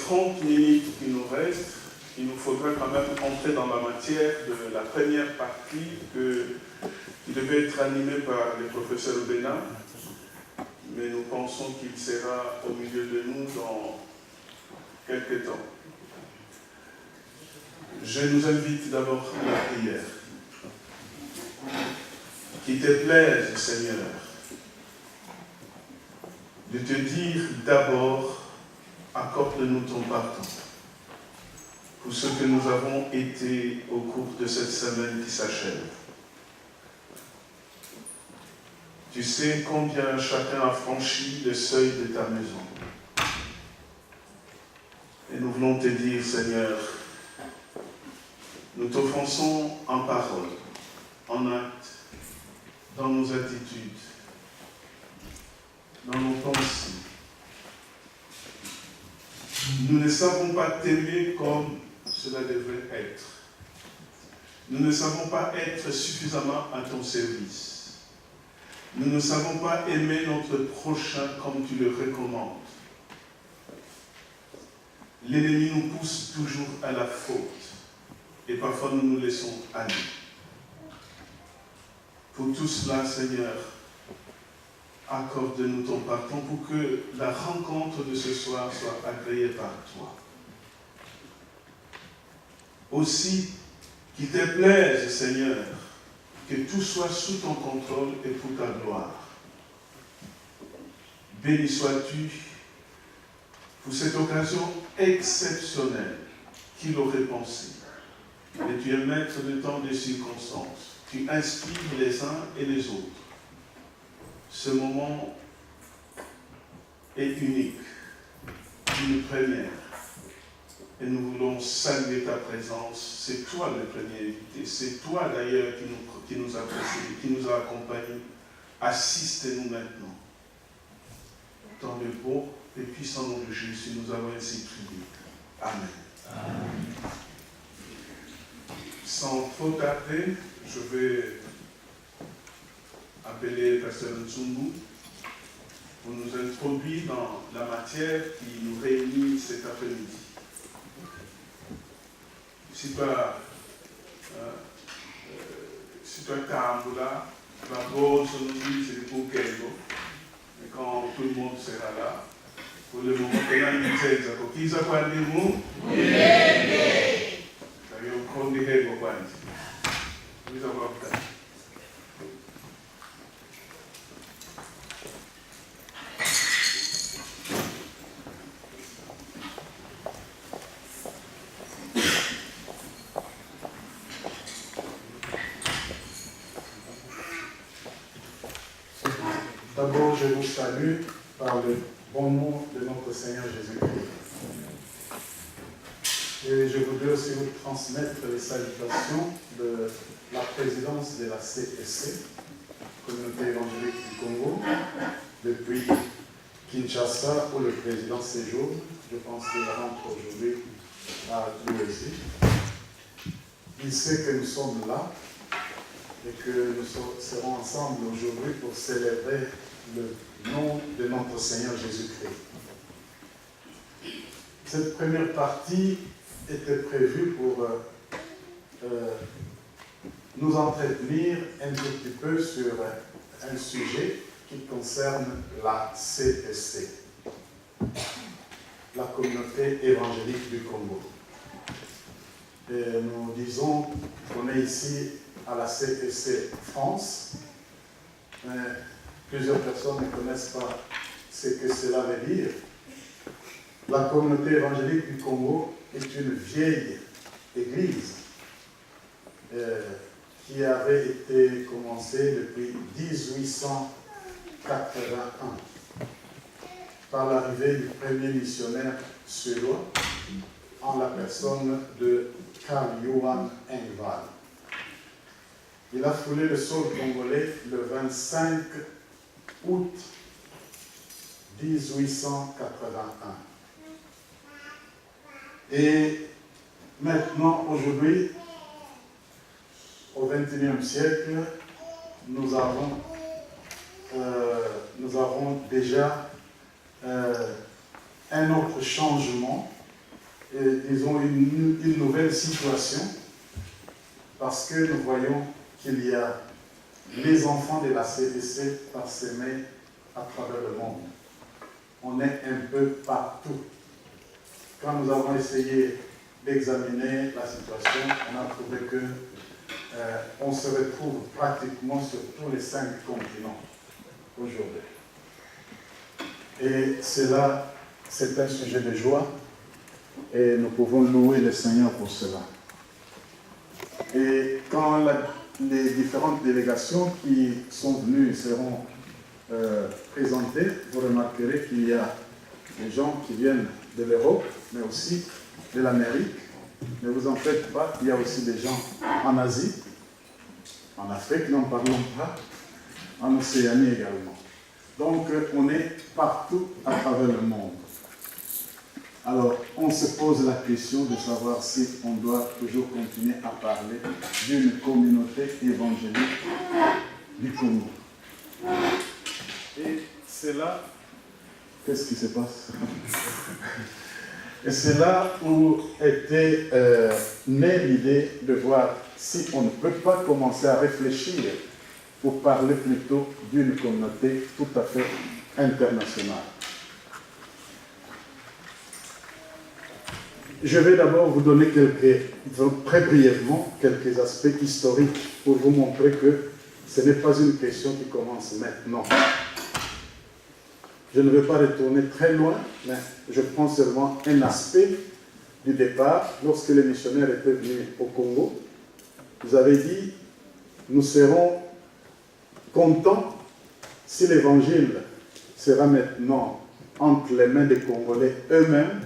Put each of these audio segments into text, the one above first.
30 minutes qui nous restent, il nous faudrait quand même entrer dans la matière de la première partie qui devait être animée par le professeur Bénin, mais nous pensons qu'il sera au milieu de nous dans quelques temps. Je nous invite d'abord à la prière. Qu'il te plaise, Seigneur, de te dire d'abord, accorde-nous ton pardon pour ce que nous avons été au cours de cette semaine qui s'achève. Tu sais combien chacun a franchi le seuil de ta maison. Et nous voulons te dire, Seigneur, nous t'offensons en parole, en acte, dans nos attitudes, dans nos pensées. Nous ne savons pas t'aimer comme cela devrait être. Nous ne savons pas être suffisamment à ton service. Nous ne savons pas aimer notre prochain comme tu le recommandes. L'ennemi nous pousse toujours à la faute et parfois nous nous laissons aller. Pour tout cela, Seigneur, accorde-nous ton pardon pour que la rencontre de ce soir soit agréée par toi. Aussi, qu'il te plaise, Seigneur, que tout soit sous ton contrôle et pour ta gloire. Béni sois-tu pour cette occasion exceptionnelle qu'il aurait pensé. Et tu es maître de temps des circonstances. Tu inspires les uns et les autres. Ce moment est unique, une première. Et nous voulons saluer ta présence. C'est toi le premier invité. C'est toi d'ailleurs qui nous a précédés, qui nous a accompagnés. Assiste-nous maintenant. Dans le beau et puissant nom de Jésus, nous avons ainsi prié. Amen. Amen. Sans trop tarder, je vais appeler le pasteur Nzungu pour nous introduire dans la matière qui nous réunit cet après-midi. Si toi Tambula, la pause nous dit c'est pour Kengo, et quand tout le monde sera là, pour le moment, il y a une thèse. Qui ça va dire nous? Oui. Ça y est, on dit Kengo quoi? Qui ça va faire? D'abord, je vous salue par le bon nom de notre Seigneur Jésus-Christ. Et je voudrais aussi vous transmettre les salutations de la présidence de la CEC, Communauté évangélique du Congo, depuis Kinshasa, où le président séjourne. Je pense qu'il rentre aujourd'hui à Louésie. Il sait que nous sommes là et que nous serons ensemble aujourd'hui pour célébrer le nom de notre Seigneur Jésus-Christ. Cette première partie était prévue pour nous entretenir un tout petit peu sur un sujet qui concerne la CEC, la Communauté évangélique du Congo. Et nous disons qu'on est ici à la CEC France, mais plusieurs personnes ne connaissent pas ce que cela veut dire. La Communauté évangélique du Congo est une vieille église qui avait été commencée depuis 1881 par l'arrivée du premier missionnaire suédois en la personne de Carl Johan Engvall. Il a foulé le sol congolais le 25 août 1881. Et maintenant, aujourd'hui, au XXIe siècle, nous avons déjà un autre changement disons, une nouvelle situation, parce que nous voyons qu'il y a les enfants de la CDC parsemés à travers le monde. On est un peu partout. Quand nous avons essayé d'examiner la situation, on a trouvé que on se retrouve pratiquement sur tous les 5 continents aujourd'hui. Et cela, c'est un sujet de joie et nous pouvons louer le Seigneur pour cela. Et quand les différentes délégations qui sont venues seront présentées, vous remarquerez qu'il y a des gens qui viennent de l'Europe, mais aussi de l'Amérique. Ne vous en faites pas, il y a aussi des gens en Asie, en Afrique, n'en parlons pas, en Océanie également. Donc, on est partout à travers le monde. Alors, on se pose la question de savoir si on doit toujours continuer à parler d'une communauté évangélique du Congo. Et c'est là, qu'est-ce qui se passe? Et c'est là où était née l'idée de voir si on ne peut pas commencer à réfléchir pour parler plutôt d'une communauté tout à fait internationale. Je vais d'abord vous donner très brièvement quelques aspects historiques pour vous montrer que ce n'est pas une question qui commence maintenant. Je ne vais pas retourner très loin, mais je prends seulement un aspect du départ. Lorsque les missionnaires étaient venus au Congo, vous avez dit, nous serons contents si l'évangile sera maintenant entre les mains des Congolais eux-mêmes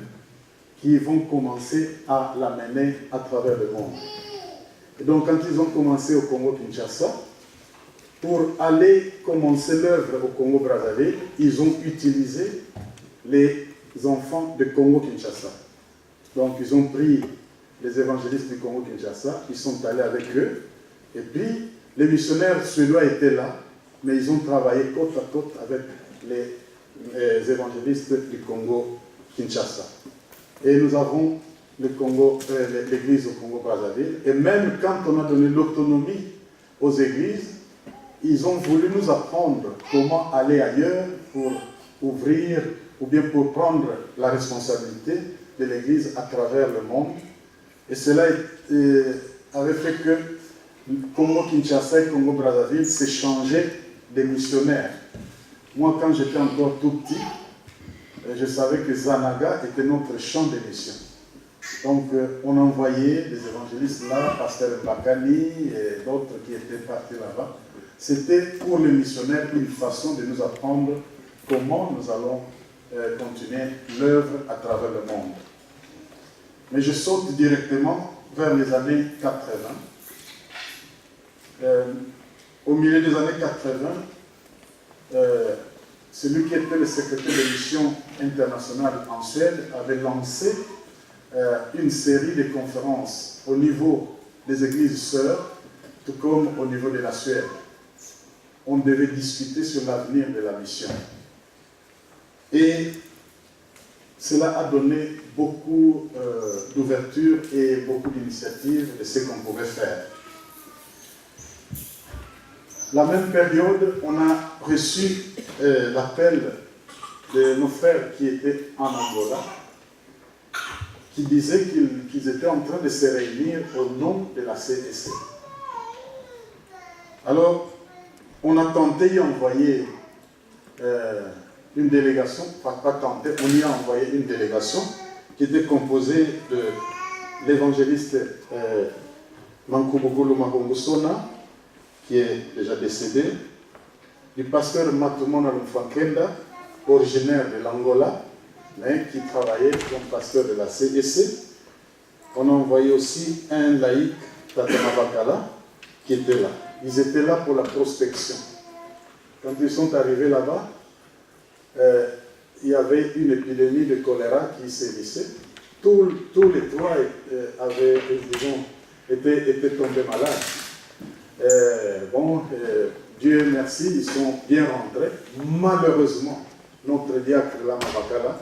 qui vont commencer à l'amener à travers le monde. Et donc, quand ils ont commencé au Congo-Kinshasa, pour aller commencer l'œuvre au Congo-Brazzaville, ils ont utilisé les enfants de Congo-Kinshasa. Donc, ils ont pris les évangélistes du Congo-Kinshasa, ils sont allés avec eux, et puis les missionnaires suédois étaient là, mais ils ont travaillé côte à côte avec les évangélistes du Congo-Kinshasa. Et nous avons l'église au Congo-Brazzaville, et même quand on a donné l'autonomie aux églises, ils ont voulu nous apprendre comment aller ailleurs pour ouvrir ou bien pour prendre la responsabilité de l'Église à travers le monde. Et cela avait fait que Congo-Kinshasa et Congo-Brazzaville s'échangeaient des missionnaires. Moi, quand j'étais encore tout petit, je savais que Zanaga était notre champ de mission. Donc, on envoyait des évangélistes là, Pasteur Bakani et d'autres qui étaient partis là-bas. C'était pour les missionnaires une façon de nous apprendre comment nous allons continuer l'œuvre à travers le monde. Mais je saute directement vers les années 80. Au milieu des années 80, celui qui était le secrétaire de mission internationale en Suède avait lancé une série de conférences au niveau des églises sœurs, tout comme au niveau de la Suède. On devait discuter sur l'avenir de la mission. Et cela a donné beaucoup d'ouverture et beaucoup d'initiatives de ce qu'on pouvait faire. La même période, on a reçu l'appel de nos frères qui étaient en Angola, qui disaient qu'ils étaient en train de se réunir au nom de la CDC. Alors, on a tenté d'y envoyer une délégation, pas tenté, on y a envoyé une délégation qui était composée de l'évangéliste Mankubugulu Makombusona, qui est déjà décédé, du pasteur Matumona Lumfankenda, originaire de l'Angola, mais qui travaillait comme pasteur de la CDC. On a envoyé aussi un laïc, Tatama Bakala, qui était là. Ils étaient là pour la prospection. Quand ils sont arrivés là-bas, il y avait une épidémie de choléra qui sévissait. Tous les trois avaient, disons, étaient tombés malades. Dieu merci, ils sont bien rentrés. Malheureusement, notre diacre Lama Bakala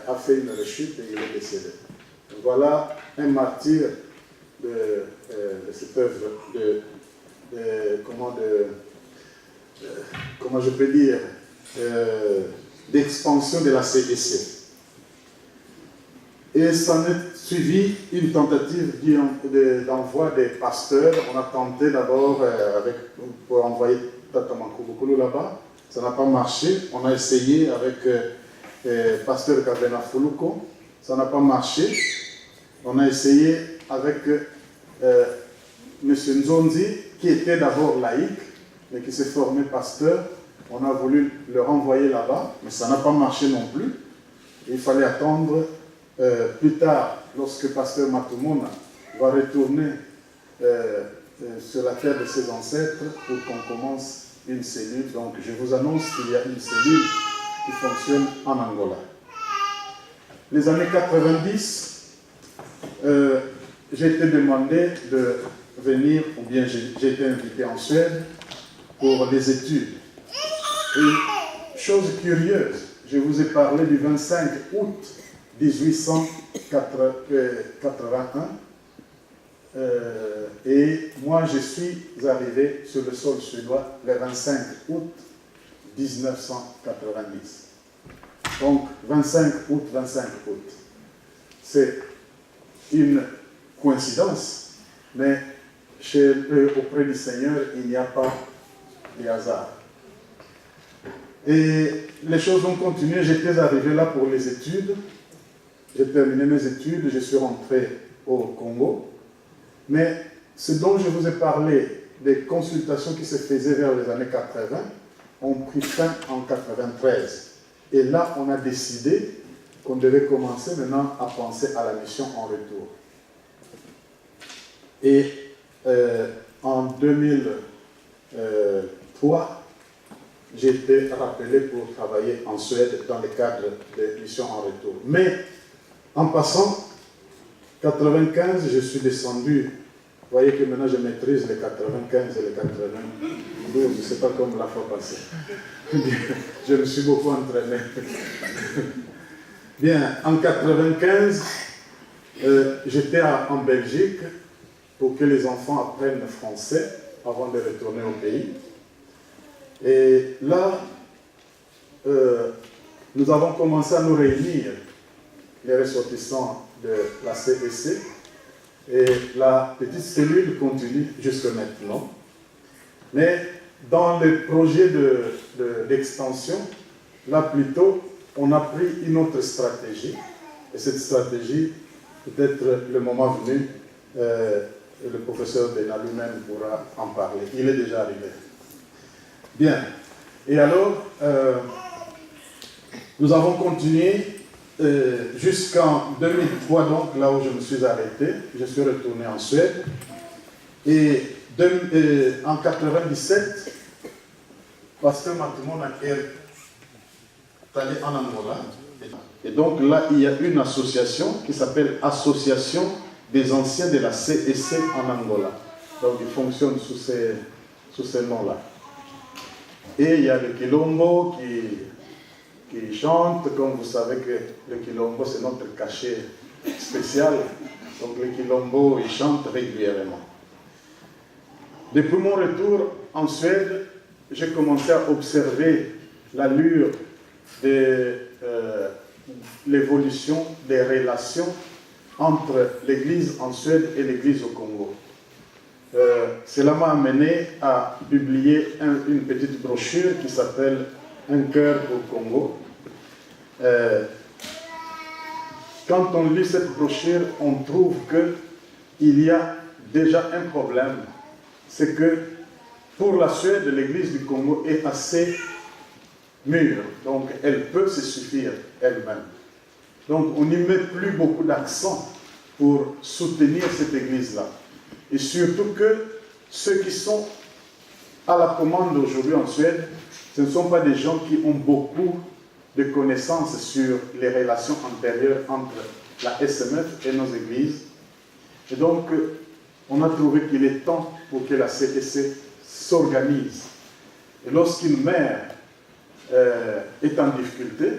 a fait une rechute et il est décédé. Voilà un martyr de cette œuvre comment je peux dire, d'expansion de la CEC. Et ça a suivi une tentative d'envoi des pasteurs. On a tenté d'abord pour envoyer Tata Mankouboukoulo là-bas. Ça n'a pas marché. On a essayé avec pasteur Kavena Fuluko. Ça n'a pas marché. On a essayé avec M. Nzonzi, qui était d'abord laïque, mais qui s'est formé pasteur. On a voulu le renvoyer là-bas, mais ça n'a pas marché non plus. Il fallait attendre plus tard, lorsque pasteur Matoumona va retourner sur la terre de ses ancêtres pour qu'on commence une cellule. Donc je vous annonce qu'il y a une cellule qui fonctionne en Angola. Les années 90, j'ai été demandé de venir, ou bien j'ai été invité en Suède pour les études. Et chose curieuse, je vous ai parlé du 25 août 1881 et moi je suis arrivé sur le sol suédois le 25 août 1990. Donc 25 août, 25 août. C'est une coïncidence, mais auprès du Seigneur, il n'y a pas de hasard. Et les choses ont continué. J'étais arrivé là pour les études. J'ai terminé mes études, je suis rentré au Congo. Mais ce dont je vous ai parlé, des consultations qui se faisaient vers les années 80, ont pris fin en 93. Et là, on a décidé qu'on devait commencer maintenant à penser à la mission en retour. Et en 2003, j'ai été rappelé pour travailler en Suède dans le cadre de mission en retour. Mais en passant, 95, je suis descendu. Vous voyez que maintenant je maîtrise les 95 et les 92, je ne sais pas comme la fois passée. Je me suis beaucoup entraîné. Bien, en 95, j'étais en Belgique pour que les enfants apprennent le français avant de retourner au pays. Et là, nous avons commencé à nous réunir, les ressortissants de la CEC, et la petite cellule continue jusque maintenant. Mais dans le projet d'extension, là plutôt, on a pris une autre stratégie. Et cette stratégie, peut-être le moment venu, le professeur Bena lui-même pourra en parler. Il est déjà arrivé. Bien. Et alors, nous avons continué jusqu'en 2003, donc là où je me suis arrêté. Je suis retourné en Suède. Et en 97, pasteur Matoumona est allé en Angola. Et donc là, il y a une association qui s'appelle Association des anciens de la CEC en Angola. Donc il fonctionne sous ces noms-là. Et il y a le Quilombo qui chante, comme vous savez que le Quilombo c'est notre cachet spécial. Donc le Quilombo, il chante régulièrement. Depuis mon retour en Suède, j'ai commencé à observer l'allure de l'évolution des relations entre l'Église en Suède et l'Église au Congo. Cela m'a amené à publier une petite brochure qui s'appelle « Un cœur au Congo ». Quand on lit cette brochure, on trouve qu'il y a déjà un problème. C'est que pour la Suède, l'Église du Congo est assez mûre. Donc elle peut se suffire elle-même. Donc on n'y met plus beaucoup d'accent pour soutenir cette Église-là. Et surtout que ceux qui sont à la commande aujourd'hui en Suède, ce ne sont pas des gens qui ont beaucoup de connaissances sur les relations antérieures entre la SMF et nos églises. Et donc, on a trouvé qu'il est temps pour que la CEC s'organise. Et lorsqu'une mère est en difficulté,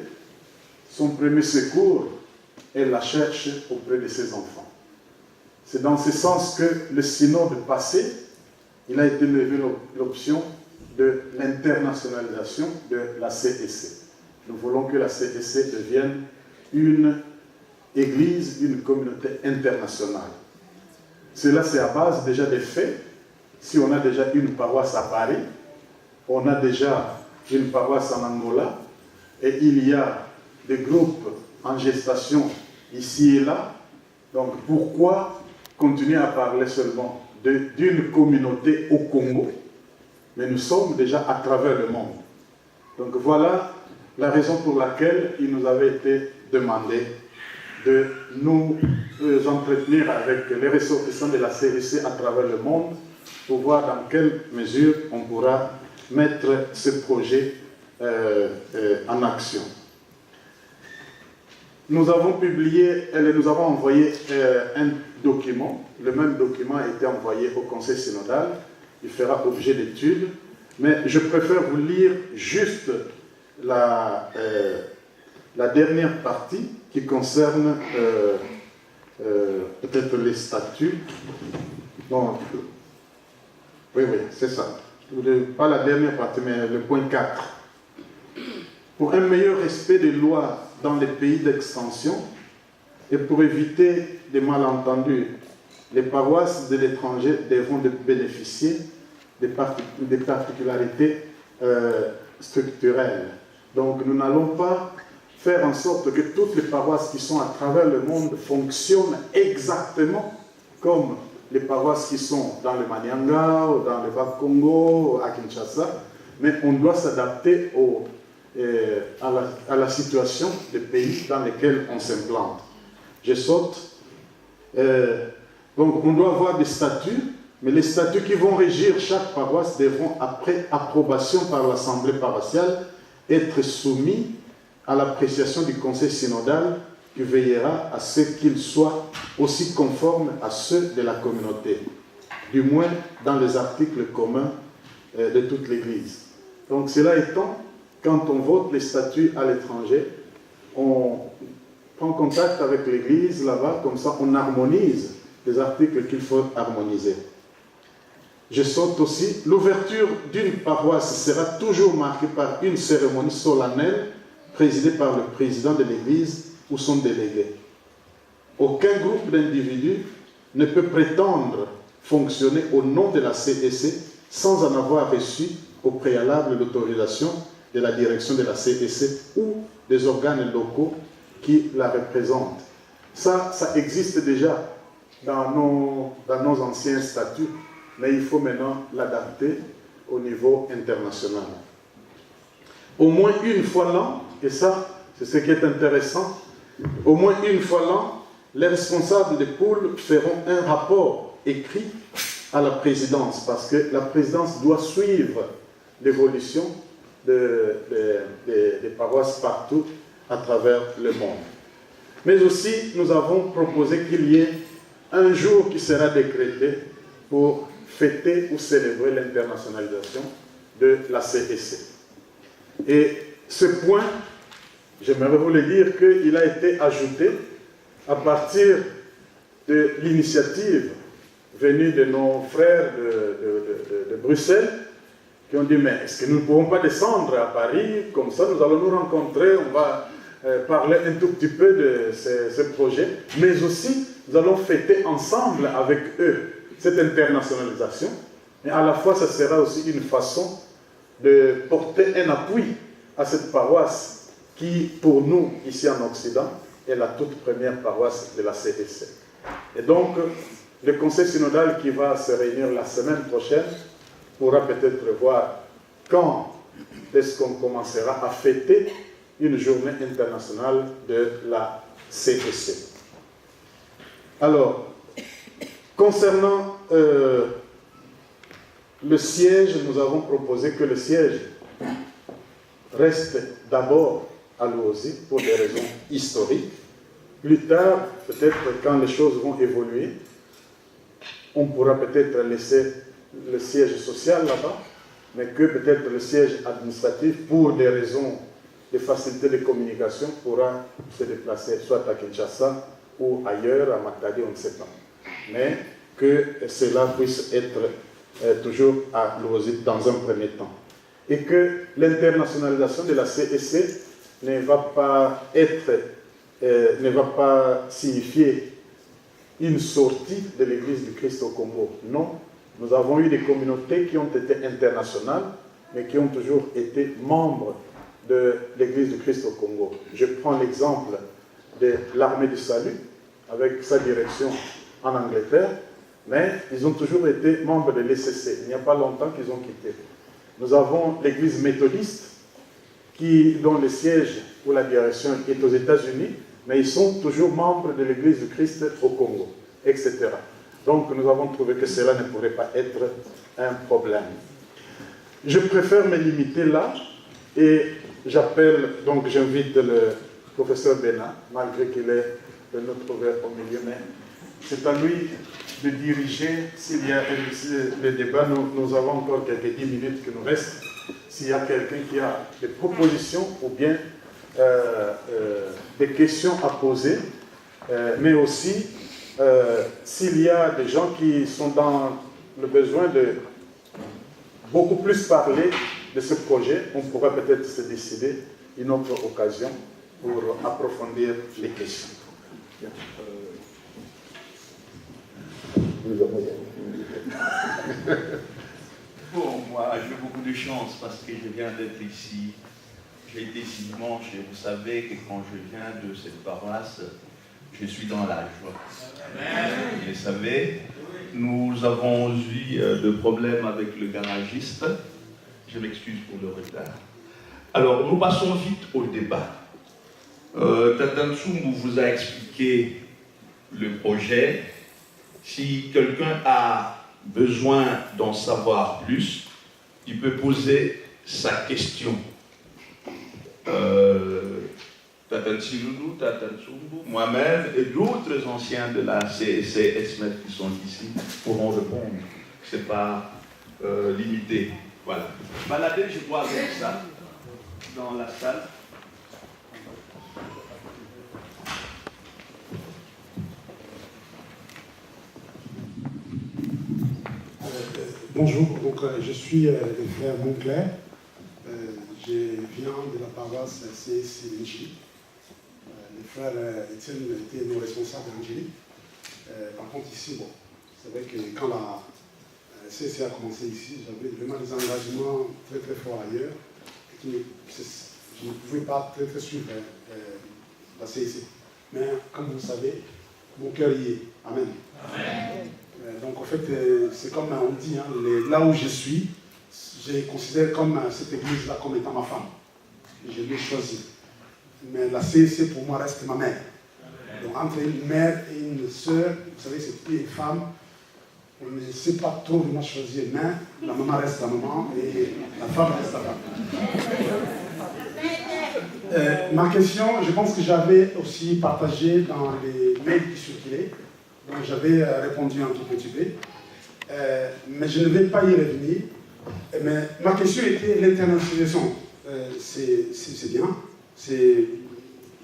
son premier secours elle la cherche auprès de ses enfants. C'est dans ce sens que le synode passé, il a été levé l'option de l'internationalisation de la CEC. Nous voulons que la CEC devienne une église, une communauté internationale. Cela, c'est à base déjà des faits. Si on a déjà une paroisse à Paris, on a déjà une paroisse en Angola, et il y a des groupes en gestation ici et là. Donc pourquoi continuer à parler seulement d'une communauté au Congo? Mais nous sommes déjà à travers le monde. Donc voilà la raison pour laquelle il nous avait été demandé de nous entretenir avec les ressortissants de la CEC à travers le monde pour voir dans quelle mesure on pourra mettre ce projet en action. Nous avons publié, nous avons envoyé un document. Le même document a été envoyé au Conseil synodal. Il fera objet d'études. Mais je préfère vous lire juste la dernière partie qui concerne peut-être les statuts. Non, oui, c'est ça. Pas la dernière partie, mais le point 4. Pour un meilleur respect des lois dans les pays d'extension et pour éviter des malentendus, les paroisses de l'étranger devront bénéficier des particularités structurelles. Donc nous n'allons pas faire en sorte que toutes les paroisses qui sont à travers le monde fonctionnent exactement comme les paroisses qui sont dans le Manianga, ou dans le Bas-Congo, à Kinshasa, mais on doit s'adapter à la situation des pays dans lesquels on s'implante. Je saute. Donc on doit avoir des statuts, mais les statuts qui vont régir chaque paroisse devront, après approbation par l'Assemblée paroissiale, être soumis à l'appréciation du Conseil synodal qui veillera à ce qu'ils soient aussi conformes à ceux de la communauté, du moins dans les articles communs de toute l'Église. Donc cela étant, quand on vote les statuts à l'étranger, on prend contact avec l'Église là-bas, comme ça on harmonise les articles qu'il faut harmoniser. Je saute aussi, l'ouverture d'une paroisse sera toujours marquée par une cérémonie solennelle présidée par le président de l'Église ou son délégué. Aucun groupe d'individus ne peut prétendre fonctionner au nom de la CEC sans en avoir reçu au préalable l'autorisation de la direction de la CEC ou des organes locaux qui la représentent. Ça existe déjà dans nos anciens statuts, mais il faut maintenant l'adapter au niveau international. Au moins une fois l'an, et ça, c'est ce qui est intéressant, au moins une fois l'an, les responsables des pôles feront un rapport écrit à la présidence, parce que la présidence doit suivre l'évolution des paroisses partout à travers le monde. Mais aussi, nous avons proposé qu'il y ait un jour qui sera décrété pour fêter ou célébrer l'internationalisation de la CEC. Et ce point, j'aimerais vous le dire qu'il a été ajouté à partir de l'initiative venue de nos frères de Bruxelles, qui ont dit, mais est-ce que nous ne pouvons pas descendre à Paris, comme ça nous allons nous rencontrer, on va parler un tout petit peu de ce projet, mais aussi nous allons fêter ensemble avec eux cette internationalisation, et à la fois ça sera aussi une façon de porter un appui à cette paroisse qui, pour nous, ici en Occident, est la toute première paroisse de la CEC. Et donc, le Conseil synodal qui va se réunir la semaine prochaine pourra peut-être voir quand est-ce qu'on commencera à fêter une journée internationale de la CEC. Alors, concernant le siège, nous avons proposé que le siège reste d'abord à Luozi pour des raisons historiques. Plus tard, peut-être quand les choses vont évoluer, on pourra peut-être laisser le siège social là-bas, mais que peut-être le siège administratif, pour des raisons des facilités de communication pourra se déplacer soit à Kinshasa ou ailleurs, à Matadi, on ne sait pas. Mais que cela puisse être toujours à Lozit dans un premier temps. Et que l'internationalisation de la CEC ne va pas signifier une sortie de l'Église du Christ au Congo. Non, nous avons eu des communautés qui ont été internationales, mais qui ont toujours été membres de l'Église du Christ au Congo. Je prends l'exemple de l'Armée du Salut, avec sa direction en Angleterre, mais ils ont toujours été membres de l'ECC. Il n'y a pas longtemps qu'ils ont quitté. Nous avons l'Église méthodiste, dont le siège ou la direction est aux États-Unis, mais ils sont toujours membres de l'Église du Christ au Congo, etc. Donc nous avons trouvé que cela ne pourrait pas être un problème. Je préfère me limiter là, et j'invite le professeur Bena, malgré qu'il est de notre ouvert au milieu, mais c'est à lui de diriger. S'il y a le débat, nous avons encore quelques 10 minutes qui nous restent. S'il y a quelqu'un qui a des propositions ou bien des questions à poser, mais aussi s'il y a des gens qui sont dans le besoin de beaucoup plus parler de ce projet, on pourra peut-être se décider une autre occasion pour approfondir les questions. Bon, moi, j'ai beaucoup de chance parce que je viens d'être ici. J'ai été ici dimanche et vous savez que quand je viens de cette paroisse, je suis dans la joie. Vous le savez, nous avons eu de problèmes avec le garagiste. Je m'excuse pour le retard. Alors, nous passons vite au débat. Tata Ntsumbu vous a expliqué le projet. Si quelqu'un a besoin d'en savoir plus, il peut poser sa question. Tata Ntsiloulou, Tata Ntsumbu, moi-même et d'autres anciens de la CEC ESMED qui sont ici pourront répondre. Ce n'est pas limité. Voilà. Baladez, je vois avec ça dans la salle. Bonjour, donc, je suis le frère Moncler. Je viens de la paroisse CEC Vinci. Le frère Étienne était nos responsables angéliques. Par contre, ici, bon, c'est vrai que quand la CEC a commencé ici, j'avais vraiment des engagements très très forts ailleurs. Et je ne pouvais pas très suivre la CEC. Mais comme vous le savez, mon cœur y est. Amen. Amen. Donc en fait, c'est comme on dit, hein, là où je suis, je considère comme cette église-là comme étant ma femme. Je l'ai choisie. Mais la CEC pour moi reste ma mère. Donc entre une mère et une sœur, vous savez, c'est une femme, on ne sait pas trop vraiment choisir, mais la maman reste la maman et la femme reste la femme. Ma question, je pense que j'avais aussi partagé dans les mails qui circulaient. Donc j'avais répondu un tout petit peu, mais je ne vais pas y revenir. Mais ma question était l'internationalisation. C'est bien, c'est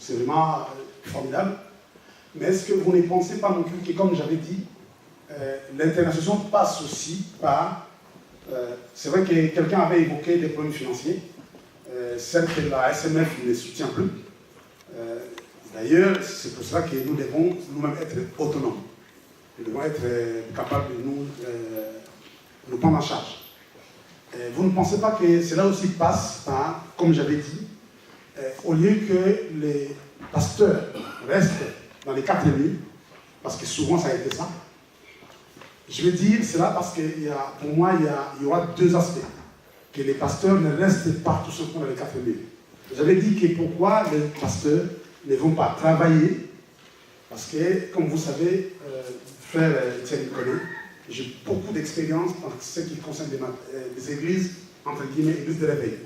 vraiment formidable. Mais est-ce que vous ne pensez pas non plus que, comme j'avais dit, l'internationalisation passe aussi par... c'est vrai que quelqu'un avait évoqué des problèmes financiers. Certes, la SMF ne soutient plus. D'ailleurs, c'est pour cela que nous devons nous-mêmes être autonomes. Nous devons être capables de nous prendre en charge. Vous ne pensez pas que cela aussi passe par, comme j'avais dit, au lieu que les pasteurs restent dans les 4 murs, parce que souvent ça a été ça, je vais dire cela parce que pour moi, il y aura 2 aspects. Que les pasteurs ne restent pas tout simplement dans les 4 murs. J'avais dit que pourquoi les pasteurs ne vont pas travailler, parce que, comme vous savez, frère Étienne connaît, j'ai beaucoup d'expérience en ce qui concerne les églises, entre guillemets, églises de réveil.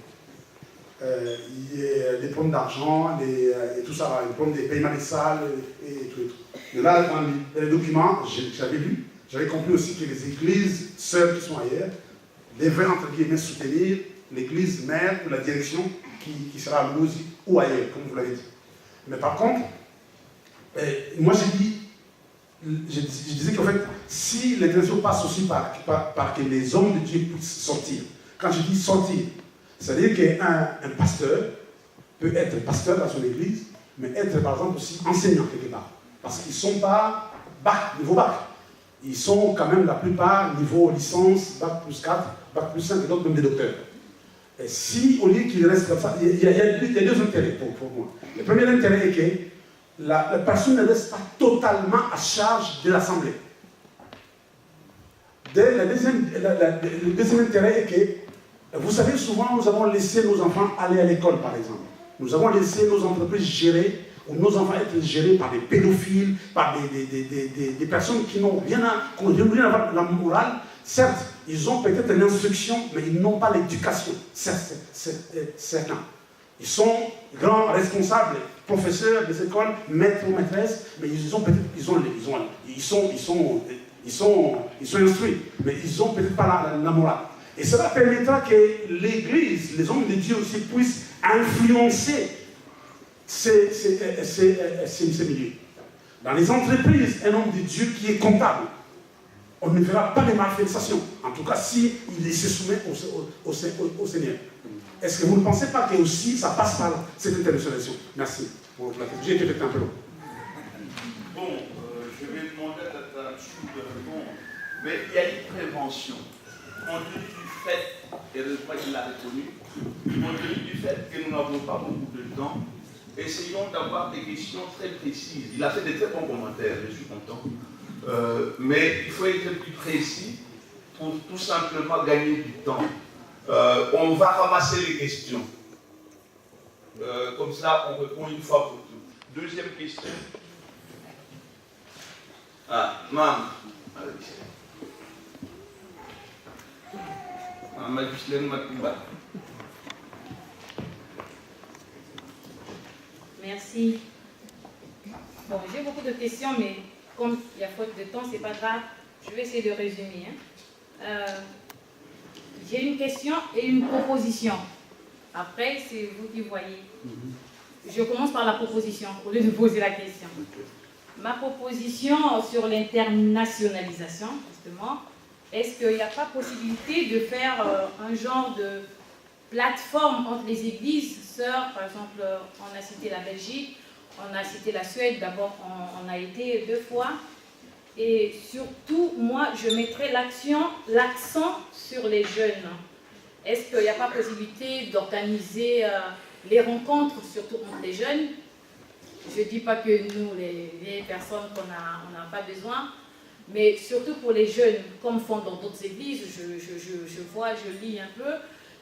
Il y a des problèmes d'argent, et tout ça, les problèmes des paiements des salles, et tout. Mais là, dans les documents, j'avais lu, j'avais compris aussi que les églises, seules qui sont ailleurs, devaient, entre guillemets, soutenir l'église mère ou la direction qui sera à Mulhouse ou ailleurs, comme vous l'avez dit. Mais par contre, moi je disais qu'en fait, si l'intervention passe aussi par que les hommes de Dieu puissent sortir. Quand je dis sortir, c'est-à-dire qu'un pasteur peut être pasteur dans son église, mais être par exemple aussi enseignant quelque part. Parce qu'ils ne sont pas niveau bac. Ils sont quand même la plupart niveau licence, bac plus 4, bac plus 5 et d'autres même des docteurs. Et si au lieu qu'ils restent comme ça, il y a deux intérêts pour moi. Le premier intérêt est que la personne ne reste pas totalement à charge de l'assemblée. Le deuxième intérêt est que, vous savez, souvent nous avons laissé nos enfants aller à l'école, par exemple. Nous avons laissé nos entreprises gérer, ou nos enfants être gérés par des pédophiles, par des personnes qui n'ont rien à voir avec la morale. Certes, ils ont peut-être une instruction, mais ils n'ont pas l'éducation. Certains. Ils sont grands responsables, professeurs des écoles, maîtres ou maîtresses, mais ils sont instruits, mais ils n'ont peut-être pas la morale. Et cela permettra que l'Église, les hommes de Dieu aussi, puissent influencer ces milieux. Dans les entreprises, un homme de Dieu qui est comptable, on ne verra pas de malversations, en tout cas si il se soumet au Seigneur. Est-ce que vous ne pensez pas que aussi ça passe par cette internationalisation? Merci. J'ai peut-être un peu long. Bon, je vais demander à Tata Chou de répondre, mais il y a une prévention. Compte tenu du fait, et heureusement qu'il l'a reconnu, compte tenu du fait que nous n'avons pas beaucoup de temps, essayons d'avoir des questions très précises. Il a fait des très bons commentaires, je suis content. Mais il faut être plus précis pour tout simplement gagner du temps. On va ramasser les questions. Comme ça, on répond une fois pour toutes. Deuxième question. Ah, maman. Maman Ghislaine Makumba. Merci. Bon, j'ai beaucoup de questions, mais comme il y a faute de temps, c'est pas grave. Je vais essayer de résumer. J'ai une question et une proposition. Après, c'est vous qui voyez. Je commence par la proposition, au lieu de poser la question. Ma proposition sur l'internationalisation, justement, est-ce qu'il n'y a pas possibilité de faire un genre de plateforme entre les églises sœurs? Par exemple, on a cité la Belgique, on a cité la Suède, d'abord on a été 2 fois. Et surtout, moi, je mettrais l'accent sur les jeunes. Est-ce qu'il n'y a pas possibilité d'organiser les rencontres, surtout entre les jeunes? Je ne dis pas que nous, les vieilles personnes, qu'on n'a pas besoin, mais surtout pour les jeunes, comme font dans d'autres églises, je lis un peu,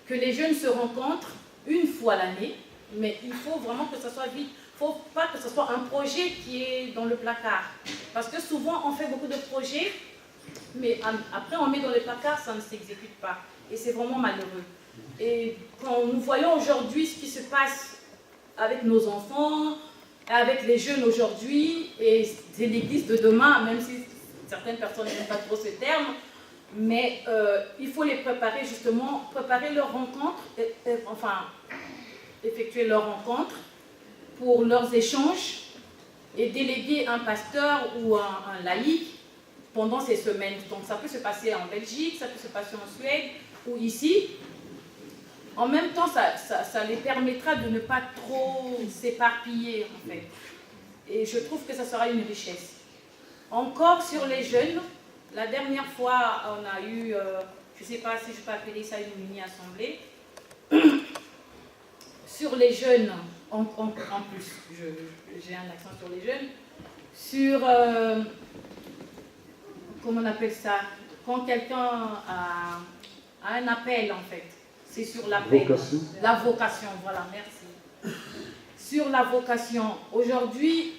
que les jeunes se rencontrent une fois l'année, mais il faut vraiment que ça soit vite. Il ne faut pas que ce soit un projet qui est dans le placard. Parce que souvent, on fait beaucoup de projets, mais après, on met dans le placard, ça ne s'exécute pas. Et c'est vraiment malheureux. Et quand nous voyons aujourd'hui ce qui se passe avec nos enfants, avec les jeunes aujourd'hui, et c'est l'église de demain, même si certaines personnes n'aiment pas trop ce terme, mais il faut les préparer justement, préparer leurs rencontres, enfin, effectuer leurs rencontres, pour leurs échanges et déléguer un pasteur ou un laïc pendant ces semaines. Donc ça peut se passer en Belgique, ça peut se passer en Suède ou ici. En même temps, ça les permettra de ne pas trop s'éparpiller en fait. Et je trouve que ça sera une richesse. Encore sur les jeunes, la dernière fois on a eu, je ne sais pas si je peux appeler ça une mini-assemblée, sur les jeunes, en plus, j'ai un accent sur les jeunes, sur, comment on appelle ça, quand quelqu'un a un appel en fait, c'est sur l'appel. La vocation, voilà, merci. Sur la vocation, aujourd'hui,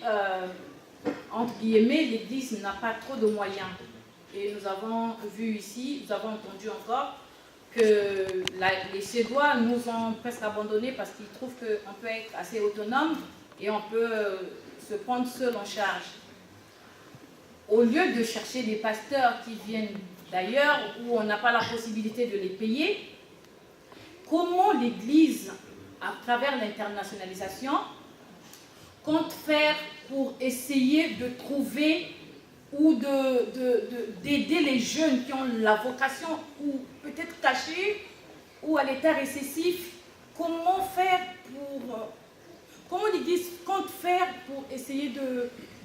entre guillemets, l'Église n'a pas trop de moyens. Et nous avons vu ici, nous avons entendu encore, que les Suédois nous ont presque abandonnés parce qu'ils trouvent qu'on peut être assez autonome et on peut se prendre seul en charge. Au lieu de chercher des pasteurs qui viennent d'ailleurs, où on n'a pas la possibilité de les payer, comment l'Église, à travers l'internationalisation, compte faire pour essayer de trouver ou d'aider les jeunes qui ont la vocation, ou peut-être cachée, ou à l'état récessif. Comment faire pour... Comment l'Église compte faire pour essayer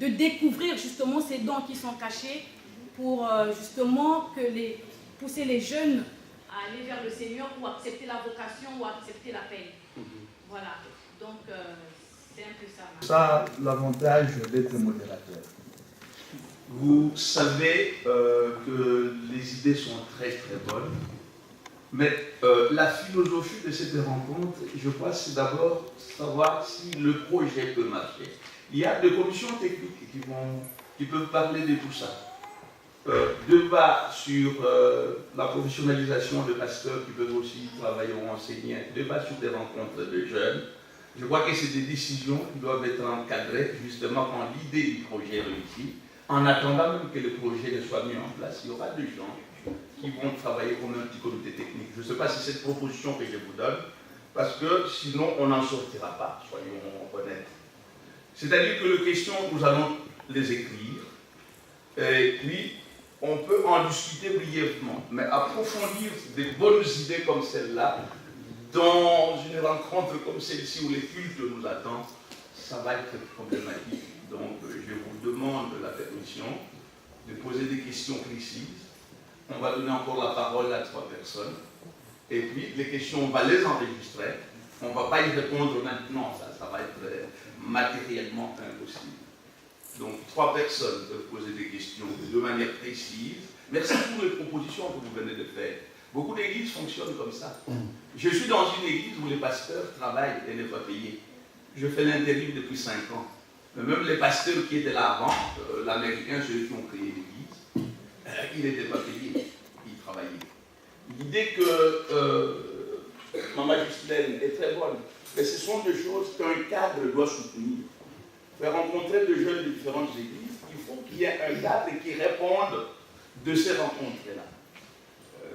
de découvrir justement ces dons qui sont cachés, pour justement pousser les jeunes à aller vers le Seigneur, ou accepter la vocation, ou accepter l'appel. Voilà. Donc, c'est un peu ça. Ça, l'avantage d'être modérateur. Vous savez que les idées sont très très bonnes, mais la philosophie de cette rencontre, je crois, c'est d'abord savoir si le projet peut marcher. Il y a des commissions techniques qui peuvent parler de tout ça. Débat sur la professionnalisation de pasteurs qui peuvent aussi travailler ou enseigner, débat sur des rencontres de jeunes. Je crois que c'est des décisions qui doivent être encadrées justement quand l'idée du projet réussit. En attendant même que le projet ne soit mis en place, il y aura des gens qui vont travailler comme un petit comité technique. Je ne sais pas si c'est cette proposition que je vous donne, parce que sinon on n'en sortira pas, soyons honnêtes. C'est-à-dire que les questions, nous allons les écrire, et puis on peut en discuter brièvement, mais approfondir des bonnes idées comme celle-là, dans une rencontre comme celle-ci où les cultes nous attendent, ça va être problématique. Donc je vous demande la permission de poser des questions précises. On va donner encore la parole à 3 personnes. Et puis les questions, on va les enregistrer. On ne va pas y répondre maintenant, ça va être matériellement impossible. Donc 3 personnes peuvent poser des questions de manière précise. Merci pour les propositions que vous venez de faire. Beaucoup d'églises fonctionnent comme ça. Je suis dans une église où les pasteurs travaillent et ne sont pas payés. Je fais l'intérim depuis 5 ans. Mais même les pasteurs qui étaient là avant, l'américain, ceux qui ont créé l'église, ils n'étaient pas payés, ils travaillaient. L'idée que Maman Ghislaine est très bonne, mais ce sont des choses qu'un cadre doit soutenir. Faire rencontrer des jeunes de différentes églises, il faut qu'il y ait un cadre qui réponde de ces rencontres-là.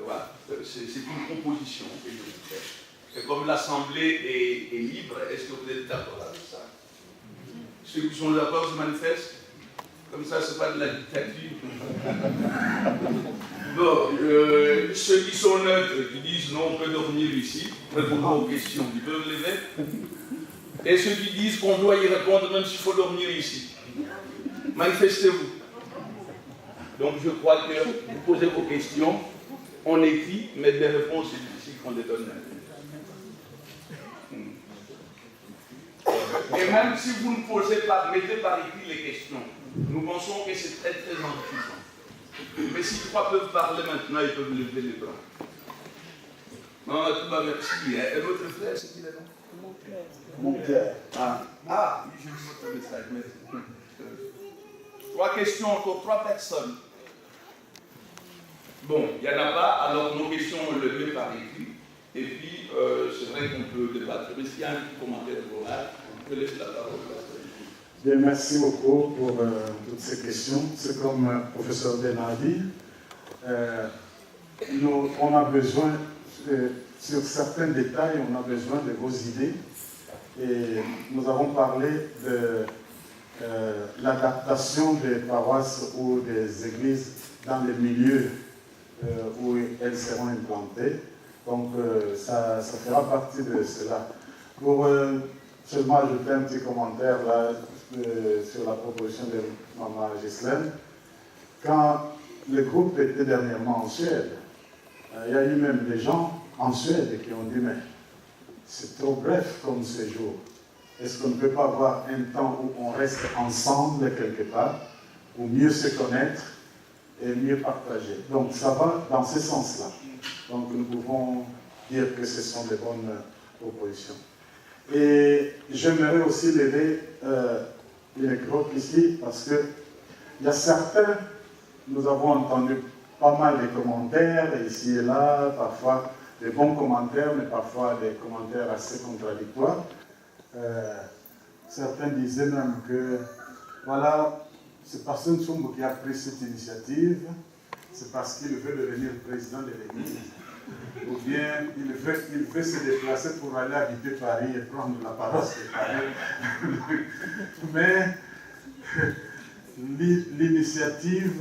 Voilà, c'est une proposition que je vous fais. Et comme l'Assemblée est libre, est-ce que vous êtes d'accord avec ça? Ceux qui sont d'accord se manifestent. Comme ça, ce n'est pas de la dictature. Bon, ceux qui sont neutres, qui disent non, on peut dormir ici, répondre aux questions, ils peuvent lever. Et ceux qui disent qu'on doit y répondre même s'il faut dormir ici. Manifestez-vous. Donc je crois que vous posez vos questions, on écrit, mais des réponses, c'est difficile qu'on les donne. Et même si vous ne posez pas, mettez par écrit les questions. Nous pensons que c'est très très enrichissant. Mais si 3 peuvent parler maintenant, ils peuvent lever les bras. Non, tout va merci. Et votre frère, c'est qui là? Mon père. Ah, oui, j'ai vu votre message. Merci. 3 questions encore, 3 personnes. Bon, il n'y en a pas, alors nos questions, on le met par écrit. Et puis, c'est vrai qu'on peut débattre. Mais s'il y a un petit commentaire oral, on peut laisser la parole. Bien, merci beaucoup pour toutes ces questions. C'est comme le professeur Bena a dit, on a besoin, sur certains détails, on a besoin de vos idées. Et nous avons parlé de l'adaptation des paroisses ou des églises dans les milieux où elles seront implantées. Donc, ça fera partie de cela. Pour seulement ajouter un petit commentaire là, sur la proposition de Maman Ghislaine, quand le groupe était dernièrement en Suède, il y a eu même des gens en Suède qui ont dit « mais c'est trop bref comme séjour. Est-ce qu'on ne peut pas avoir un temps où on reste ensemble quelque part, pour mieux se connaître et mieux partager ?» Donc ça va dans ce sens-là. Donc nous pouvons dire que ce sont des bonnes propositions. Et j'aimerais aussi lever une groupe ici, parce qu'il y a certains, nous avons entendu pas mal de commentaires ici et là, parfois des bons commentaires, mais parfois des commentaires assez contradictoires. Certains disaient même que, voilà, c'est Pasteur Nsumbu qui a pris cette initiative, c'est parce qu'il veut devenir président de l'Église. ou bien il veut se déplacer pour aller habiter Paris et prendre la paroisse de Paris. Mais l'initiative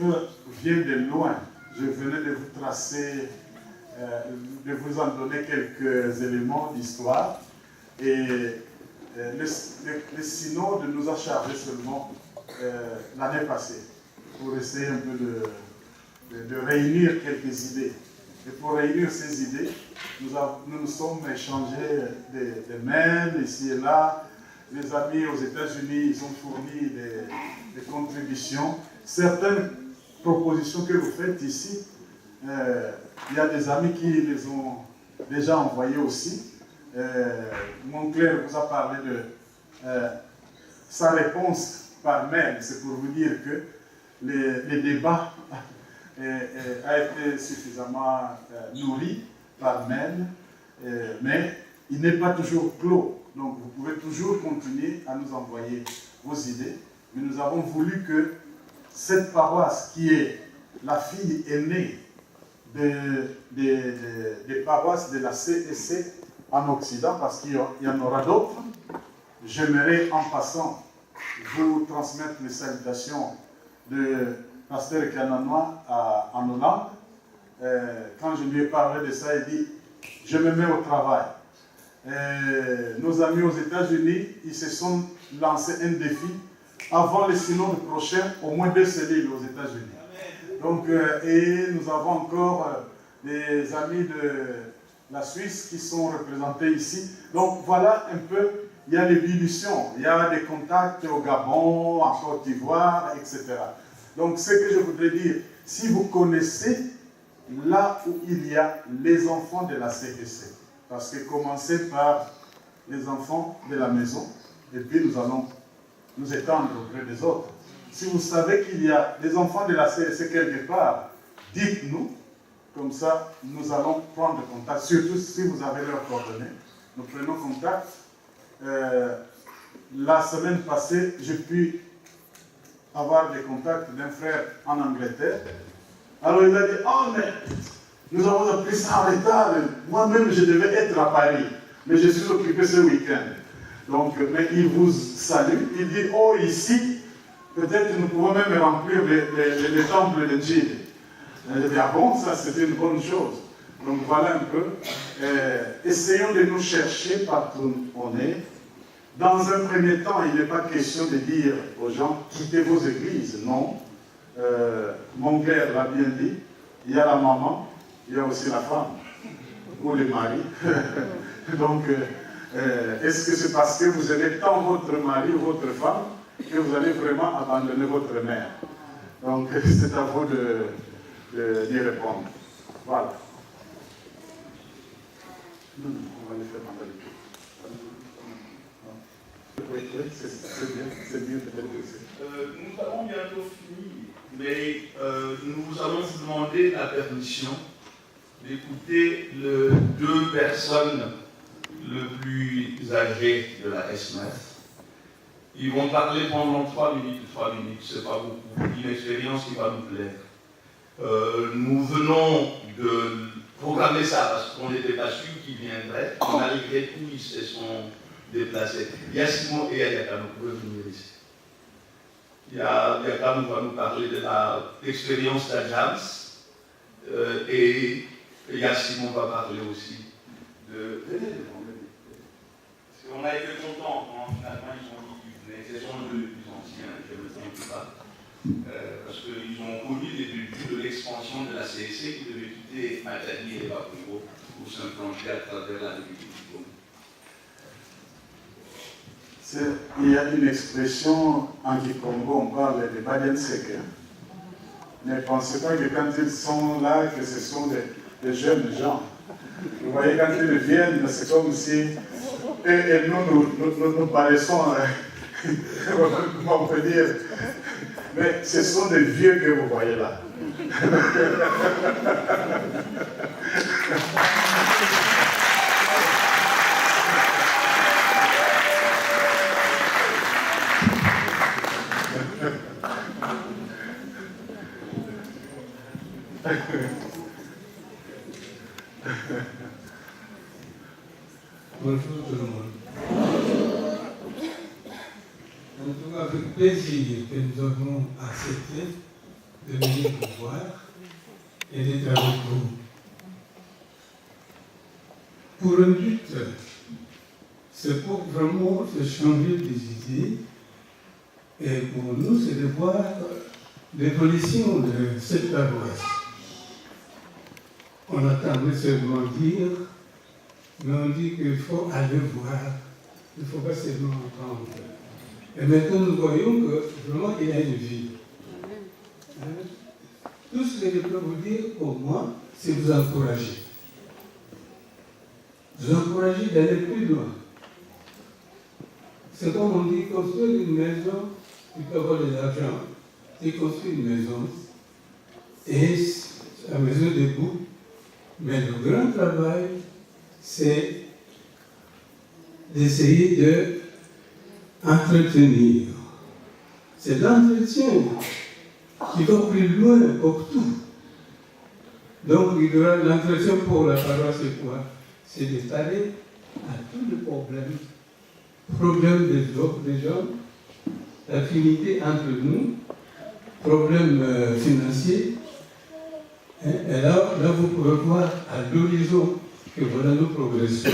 vient de loin. Je venais de vous tracer, de vous en donner quelques éléments d'histoire. Et le synode nous a chargé seulement l'année passée pour essayer un peu de réunir quelques idées. Et pour réunir ces idées, nous sommes échangés des mails ici et là. Les amis aux États-Unis, ils ont fourni des contributions. Certaines propositions que vous faites ici, il y a des amis qui les ont déjà envoyées aussi. Moncler vous a parlé de sa réponse par mail. C'est pour vous dire que les débats a été suffisamment nourri par mail, mais il n'est pas toujours clos. Donc vous pouvez toujours continuer à nous envoyer vos idées, mais nous avons voulu que cette paroisse qui est la fille aînée des paroisses de la CEC en Occident, parce qu'il y en aura d'autres, j'aimerais en passant vous transmettre les salutations de Pasteur Kananois en Hollande. Quand je lui ai parlé de ça, il dit « Je me mets au travail ». Nos amis aux États-Unis, ils se sont lancés un défi avant le synode prochain, au moins 2 cellules aux États-Unis. Donc, et nous avons encore des amis de la Suisse qui sont représentés ici. Donc voilà un peu, il y a l'ébullition, il y a des contacts au Gabon, en Côte d'Ivoire, etc. Donc ce que je voudrais dire, si vous connaissez là où il y a les enfants de la CEC, parce que commencez par les enfants de la maison, et puis nous allons nous étendre auprès des autres. Si vous savez qu'il y a des enfants de la CEC quelque part, dites-nous, comme ça nous allons prendre contact, surtout si vous avez leurs coordonnées. Nous prenons contact. La semaine passée, j'ai pu avoir des contacts d'un frère en Angleterre. Alors il a dit, oh mais nous avons appris ça en retard. Moi-même, je devais être à Paris, mais je suis occupé ce week-end. Donc, mais il vous salue. Il dit, oh, ici, peut-être nous pouvons même remplir les temples de Gilles. Je dis, ah bon, ça c'est une bonne chose. Donc voilà un peu. Essayons de nous chercher partout où on est. Dans un premier temps, il n'est pas question de dire aux gens, quittez vos églises. Non. Mon père l'a bien dit, il y a la maman, il y a aussi la femme, ou le mari. Donc, est-ce que c'est parce que vous aimez tant votre mari ou votre femme que vous allez vraiment abandonner votre mère? Donc, c'est à vous d'y répondre. Voilà. On va les faire mentalité. Oui, c'est bien peut-être aussi. Nous avons bientôt fini, mais nous allons vous demander la permission d'écouter les 2 personnes les plus âgées de la S9. Ils vont parler pendant 3 minutes, c'est pas beaucoup, une expérience qui va nous plaire. Nous venons de programmer ça parce qu'on n'était pas sûr qu'ils viendraient. Malgré tout, ils se sont déplacés. Il y a Simon et Ayaka, nous pouvons venir ici. Ayaka nous va nous parler de l'expérience d'Agence et Simon va parler aussi de... On a été contents quand finalement ils ont dit qu'ils venaient. Ce sont les plus anciens, je ne me trompe pas. Parce qu'ils ont connu les débuts de l'expansion de la CEC qui devait quitter Matadi et Bakongo pour s'implanter à travers la République du Congo. Il y a une expression en Kikongo, on parle de Badienseke. Ne pensez pas que quand ils sont là, que ce sont des jeunes gens. Vous voyez, quand ils viennent, c'est comme si... Et nous paraissons, comment on peut dire, mais ce sont des vieux que vous voyez là. dire que nous avons accepté de venir vous voir et d'être avec vous. Pour un but, c'est pour vraiment se changer des idées. Et pour nous, c'est de voir l'évolution de cette paroisse. On attendait seulement dire, mais on dit qu'il faut aller voir, il ne faut pas seulement entendre. Et maintenant, nous voyons que vraiment, il y a une vie. Tout ce que je peux vous dire, pour moi, c'est vous encourager. Vous encourager d'aller plus loin. C'est comme on dit, construire une maison, tu peux avoir de l'argent, tu construis une maison, et la maison est debout. Mais le grand travail, c'est d'essayer de entretenir. C'est l'entretien qui va plus loin pour tout. Donc, il y aura l'entretien pour la paroisse, c'est quoi? C'est de parler à tous les problèmes. Problème des gens, l'affinité entre nous, problème financier. Et là, vous pouvez voir à l'horizon que voilà nos progressions.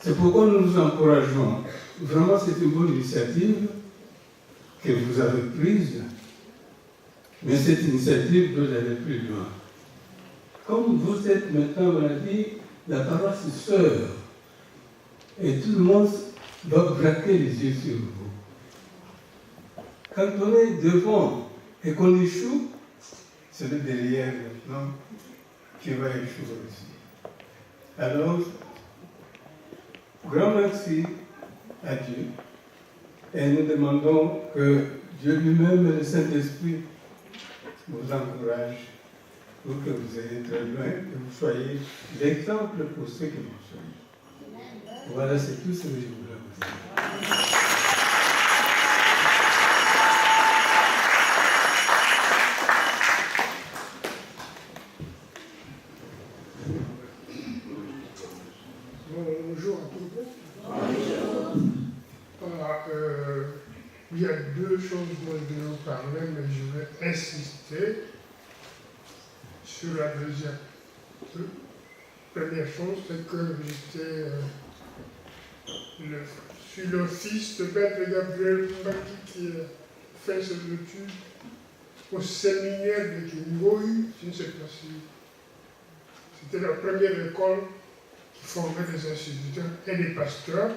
C'est pourquoi nous nous encourageons. Vraiment, c'est une bonne initiative que vous avez prise, mais cette initiative doit aller plus loin. Comme vous êtes maintenant, on a dit, la paroisse est sœur, et tout le monde doit braquer les yeux sur vous. Quand on est devant et qu'on échoue, c'est le derrière maintenant qui va échouer aussi. Alors, grand merci à Dieu et nous demandons que Dieu lui-même et le Saint-Esprit vous encourage pour que vous ayez très loin, que vous soyez l'exemple pour ceux que vous soyez. Voilà, c'est tout ce que je voulais vous dire. Bonjour à tous. Il y a deux choses dont je vais vous parler, mais je vais insister sur la deuxième. Première chose, c'est que je suis le fils de Maître Gabriel Mbaki qui a fait ses études au séminaire de Kingoï. Je ne sais pas si c'était la première école qui formait des instituteurs et des pasteurs.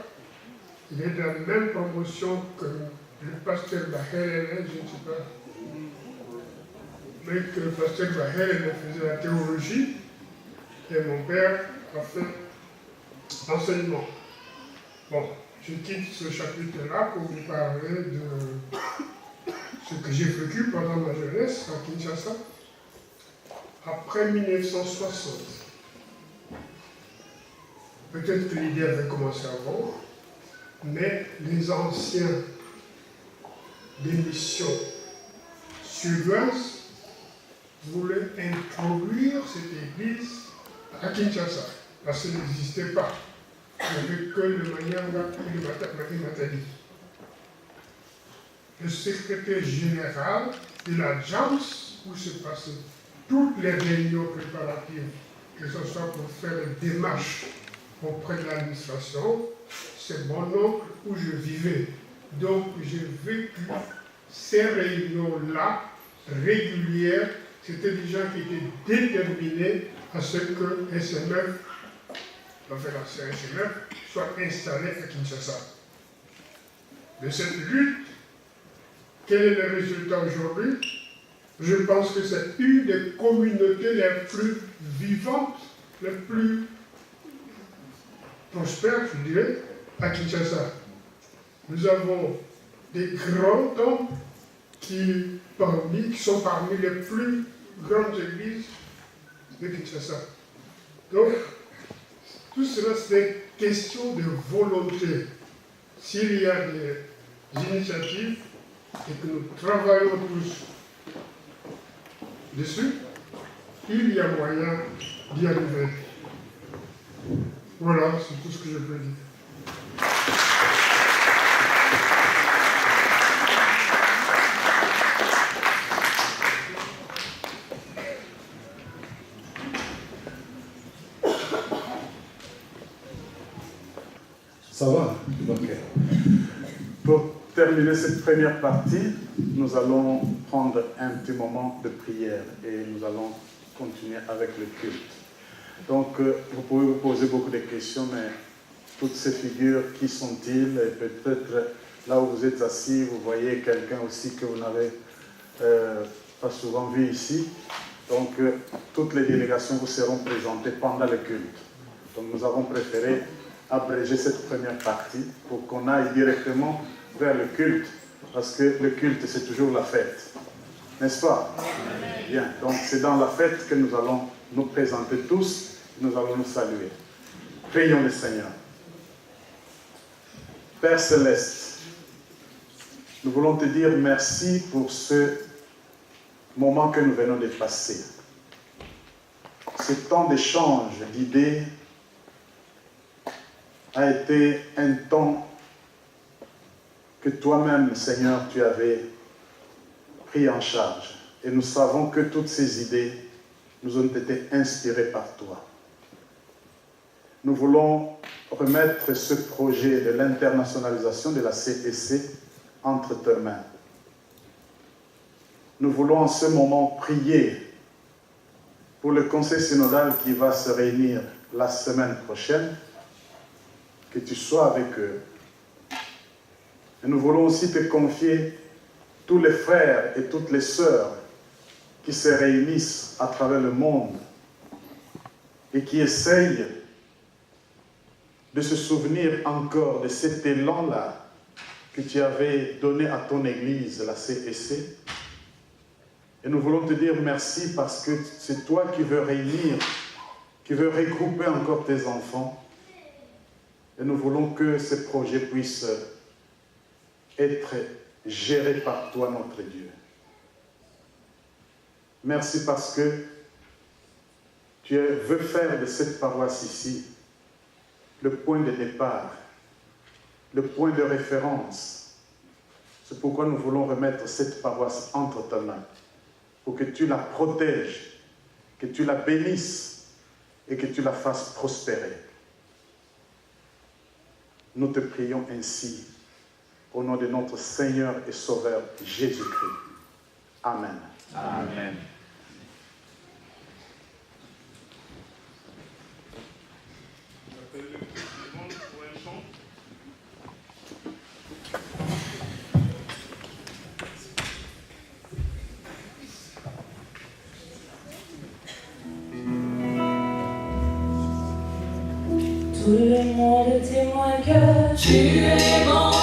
Il est de la même promotion que le pasteur Bahel, je ne sais pas, mais que le pasteur Bahel faisait la théologie et mon père a fait l'enseignement. Bon, je quitte ce chapitre-là pour vous parler de ce que j'ai vécu pendant ma jeunesse à Kinshasa, après 1960. Peut-être que l'idée avait commencé avant, mais les anciens des missions suédoises voulaient introduire cette église à Kinshasa, parce qu'elle n'existait pas. Il n'y avait que le Manyanga et le Matadi. Le secrétaire général de la JAMS, où se passaient toutes les réunions préparatives, que ce soit pour faire des démarches auprès de l'administration, c'est mon oncle où je vivais. Donc j'ai vécu ces réunions-là régulières. C'était des gens qui étaient déterminés à ce que SMF, la Fédération SMF, soit installée à Kinshasa. De cette lutte, quel est le résultat aujourd'hui? Je pense que c'est une des communautés les plus vivantes, les plus prospères, je dirais, à Kinshasa. Nous avons des grands temples qui sont parmi les plus grandes églises de Kinshasa. Donc, tout cela, c'est question de volonté. S'il y a des initiatives et que nous travaillons tous dessus, il y a moyen d'y arriver. Voilà, c'est tout ce que je peux dire. Ça va? Ok. Pour terminer cette première partie, nous allons prendre un petit moment de prière et nous allons continuer avec le culte. Donc, vous pouvez vous poser beaucoup de questions, mais toutes ces figures, qui sont-ils? Et peut-être là où vous êtes assis, vous voyez quelqu'un aussi que vous n'avez pas souvent vu ici. Donc, toutes les délégations vous seront présentées pendant le culte. Donc, nous avons préféré abréger cette première partie pour qu'on aille directement vers le culte, parce que le culte, c'est toujours la fête. N'est-ce pas? Bien, donc c'est dans la fête que nous allons nous présenter tous, nous allons nous saluer. Prions le Seigneur. Père Céleste, nous voulons te dire merci pour ce moment que nous venons de passer. Ce temps d'échange d'idées a été un temps que toi-même, Seigneur, tu avais pris en charge. Et nous savons que toutes ces idées nous ont été inspirées par toi. Nous voulons remettre ce projet de l'internationalisation de la CEC entre tes mains. Nous voulons en ce moment prier pour le conseil synodal qui va se réunir la semaine prochaine, que tu sois avec eux. Et nous voulons aussi te confier tous les frères et toutes les sœurs qui se réunissent à travers le monde et qui essayent de se souvenir encore de cet élan-là que tu avais donné à ton Église, la CEC. Et nous voulons te dire merci parce que c'est toi qui veux réunir, qui veux regrouper encore tes enfants. Et nous voulons que ce projet puisse être géré par toi, notre Dieu. Merci parce que tu veux faire de cette paroisse ici le point de départ, le point de référence. C'est pourquoi nous voulons remettre cette paroisse entre tes mains, pour que tu la protèges, que tu la bénisses et que tu la fasses prospérer. Nous te prions ainsi, au nom de notre Seigneur et Sauveur Jésus-Christ. Amen. Amen. Tout le monde témoigne que tu es bon.